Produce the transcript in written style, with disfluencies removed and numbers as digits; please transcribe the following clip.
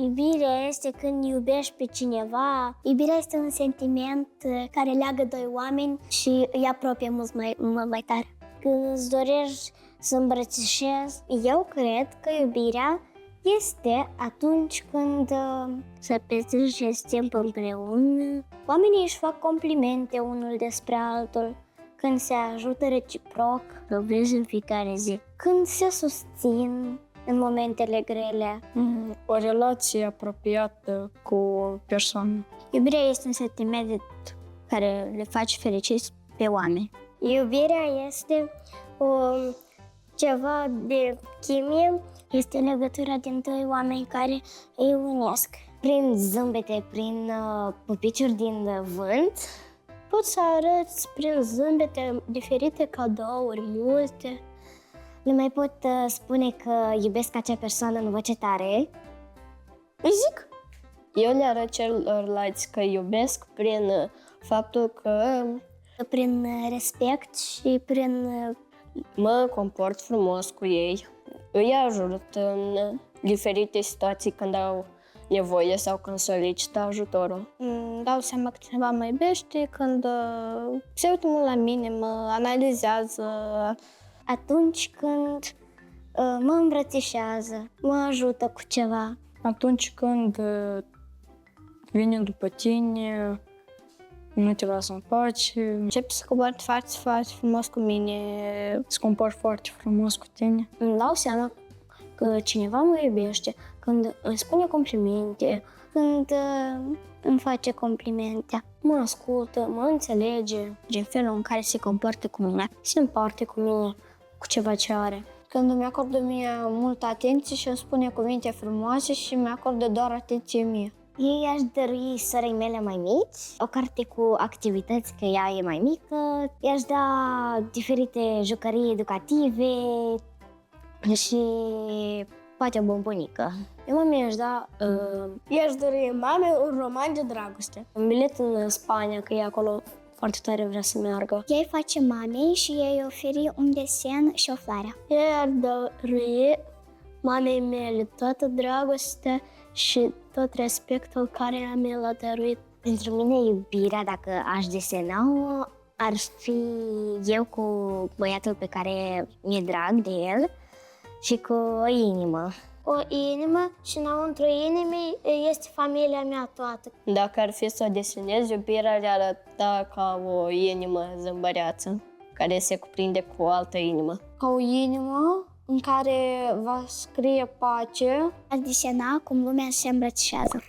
Iubirea este când iubești pe cineva. Iubirea este un sentiment care leagă doi oameni și îi apropie mult mai tare. Când îți dorești să îmbrățișezi, eu cred că iubirea este atunci când să petreceți timp împreună. Oamenii își fac complimente unul despre altul, când se ajută reciproc, progres în fiecare zi, când se susțin în momentele grele. O relație apropiată cu o persoană. Iubirea este un sentiment care le face fericiți pe oameni. Iubirea este ceva de chimie, este legătura din doi oameni care îi unesc. Prin zâmbete, prin pupiciuri din vânt, poți să arăți prin zâmbete diferite cadouri, multe. Le mai pot spune că iubesc acea persoană în voce tare. Îi zic. Eu le arăt celorlalți că iubesc prin faptul că Prin respect și prin mă comport frumos cu ei. Îi ajut în diferite situații când au nevoie sau când solicită ajutorul. Dau seama că cineva mă iubește când se uită mult la mine, mă analizează. atunci când mă îmbrățișează, mă ajută cu ceva. Atunci când vine după tine, nu te lasă în pace, Începe să comport foarte, foarte frumos cu mine. se comporți foarte frumos cu tine. Îmi dau seama că cineva mă iubește când îmi spune complimente, când îmi face complimente, mă ascultă, mă înțelege prin felul în care se comportă cu mine, se împarte cu mine cu ceva ce are. Când îmi acordă mie multă atenție și îmi spune cuvinte frumoase și mi acordă doar atenție mie. Ei aș dărui sorei mele mai mici o carte cu activități, că ea e mai mică, i-aș da diferite jucării educative și poate o bombonică. Eu mami aș da I-aș dori mamei un roman de dragoste. un bilet în Spania, că e acolo foarte tare vrea să meargă. Ei face mamei și ei oferi un desen și o floare. Ei ar dori mamei mele toată dragostea și tot respectul care mi l-a dăruit. Pentru mine iubirea, dacă aș desena-o, ar fi eu cu băiatul pe care mi-e drag de el și cu o inimă. O inimă și înăuntru inimii este familia mea toată. Dacă ar fi să o desenez, iubirea le arăta ca o inimă zâmbăreață, care se cuprinde cu o altă inimă. Ca o inimă în care va scrie pace. Aș desena cum lumea se îmbrățișează.